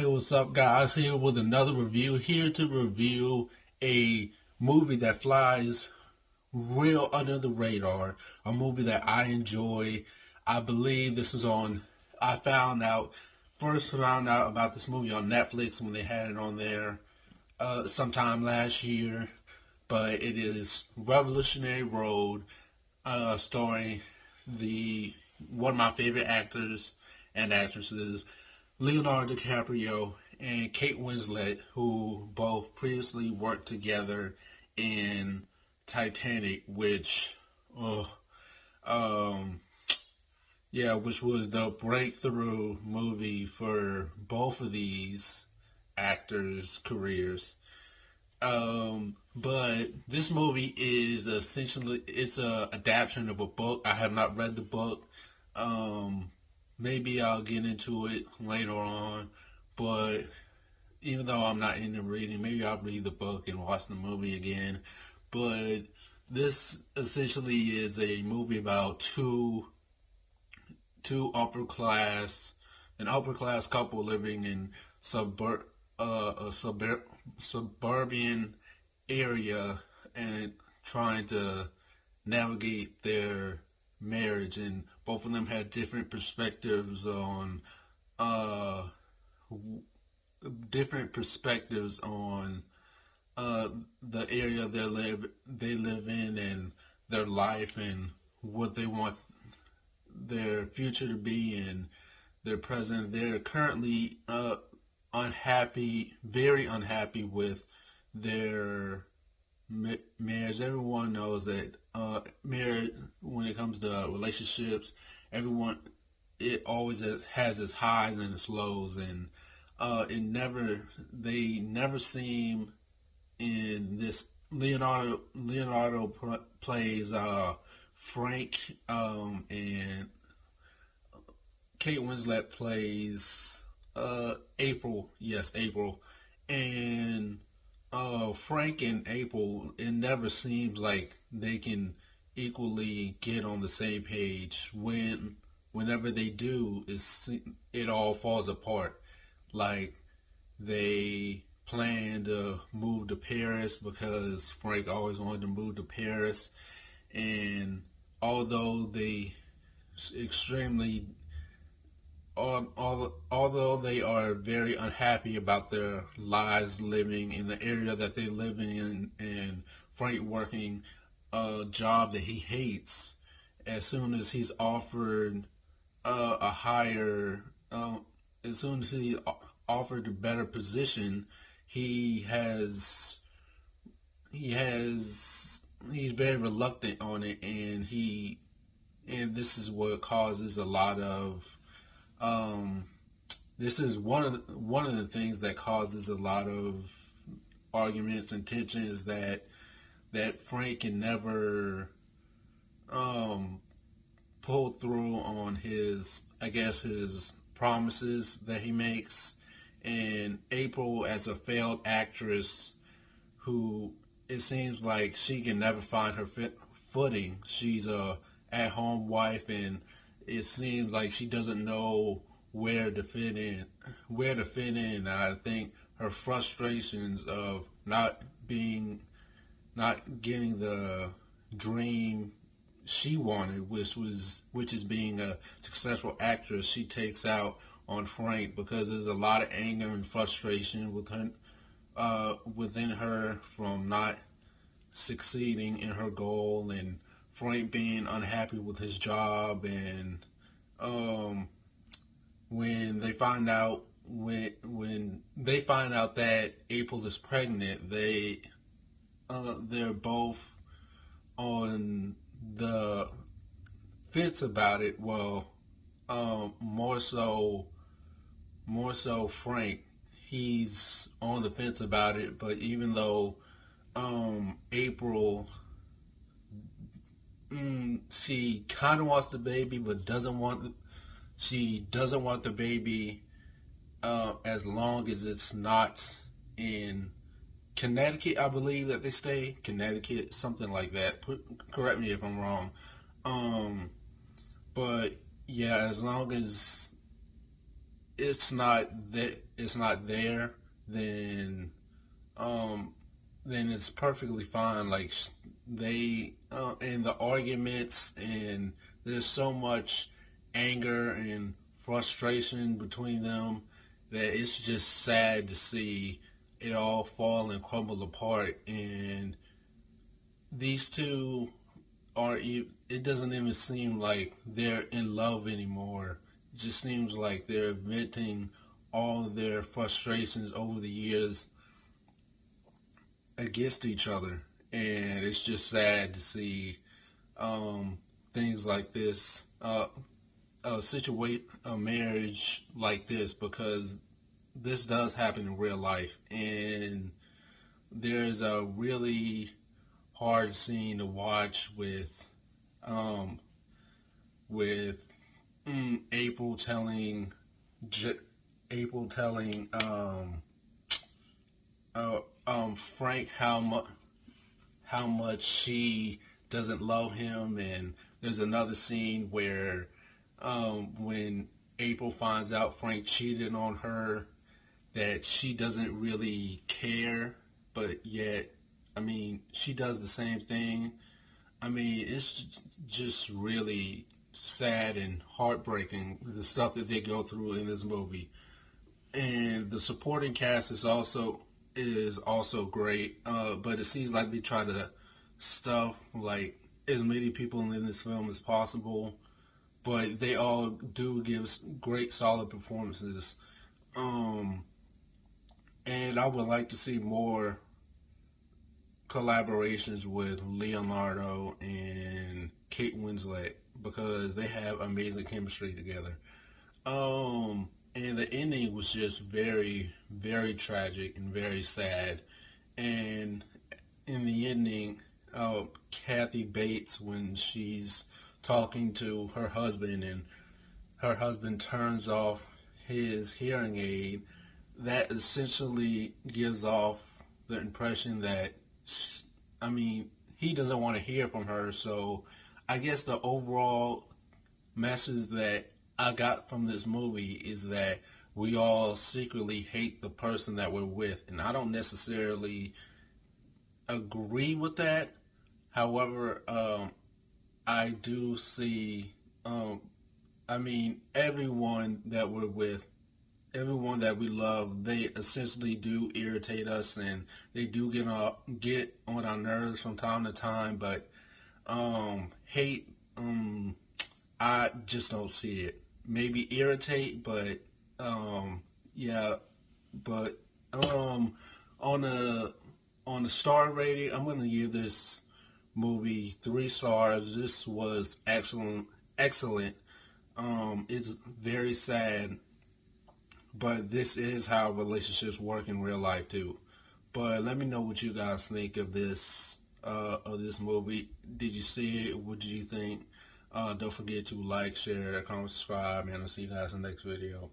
Hey, what's up, guys? Here with another review. Here to review a movie that flies real under the radar. A movie that I enjoy. I believe this was on. I first found out about this movie on Netflix when they had it on there sometime last year. But it is Revolutionary Road, starring the one of my favorite actors and actresses, Leonardo DiCaprio and Kate Winslet, who both previously worked together in Titanic, which, oh, um, yeah, which was the breakthrough movie for both of these actors' careers. But this movie is essentially it's a adaptation of a book. I have not read the book. Um, Maybe I'll get into it later on, but even though I'm not into reading, maybe I'll read the book and watch the movie again. But this essentially is a movie about two an upper class couple living in suburban area and trying to navigate their marriage, and both of them had uh different perspectives on uh the area they live in and their life and what they want their future to be and their present. They're currently unhappy, very unhappy with their marriage. Everyone knows that marriage, when it comes to relationships, everyone it always has its highs and its lows, and they never seem in this. Leonardo plays Frank, and Kate Winslet plays April. Yes, April. And Frank and April, it never seems like they can equally get on the same page. Whenever they do, it all falls apart. Like they plan to move to Paris because Frank always wanted to move to Paris, and although they extremely although they are very unhappy about their lives living in the area that they live in and Frank working a job that he hates, as soon as he's offered a higher, as soon as he offered a better position, he has he has he's very reluctant on it, and this is what causes a lot of um, this is one of the things that causes a lot of arguments and tensions, that Frank can never um, pull through on his, I guess, his promises that he makes. And April, as a failed actress who it seems like she can never find her footing. She's a at-home wife, and it seems like she doesn't know where to fit in. Where to fit in. And I think her frustrations of not getting the dream she wanted, which is being a successful actress, she takes out on Frank because there's a lot of anger and frustration within her from not succeeding in her goal, and Frank being unhappy with his job. And um, when they find out that April is pregnant, they're both on the fence about it. Well, more so Frank. He's on the fence about it, but even though April, she kind of wants the baby, but she doesn't want the baby as long as it's not in Connecticut. I believe that they stay Connecticut, something like that. Correct me if I'm wrong. Um, but yeah, as long as it's not there, then um then it's perfectly fine. Like they and the arguments, and there's so much anger and frustration between them that it's just sad to see it all fall and crumble apart. And these two it doesn't even seem like they're in love anymore. It just seems like they're venting all of their frustrations over the years against each other. And it's just sad to see um, things like this, situate a marriage like this, because this does happen in real life. And there's a really hard scene to watch um, with April telling April telling Frank how much she doesn't love him. And there's another scene where when April finds out Frank cheated on her, that she doesn't really care, but yet, I mean, she does the same thing. I mean, it's just really sad and heartbreaking, the stuff that they go through in this movie. And the supporting cast is also great. But it seems like they try to stuff like as many people in this film as possible. But they all do give great, solid performances. Um, and I would like to see more collaborations with Leonardo and Kate Winslet, because they have amazing chemistry together. And the ending was just very, very tragic and very sad. And in the ending, Kathy Bates, when she's talking to her husband and her husband turns off his hearing aid, that essentially gives off the impression that, I mean, he doesn't want to hear from her. So I guess the overall message that I got from this movie is that we all secretly hate the person that we're with. And I don't necessarily agree with that. However, I do see, I mean, everyone that we're with, everyone that we love, they essentially do irritate us, and they do get on our nerves from time to time. But hate, I just don't see it. Maybe irritate, but yeah. But um, on a star rating, I'm gonna give this movie 3 stars. This was excellent, excellent. It's very sad, but this is how relationships work in real life too. But let me know what you guys think of this movie. Did you see it? What did you think? Don't forget to like, share, comment, subscribe, and I'll see you guys in the next video.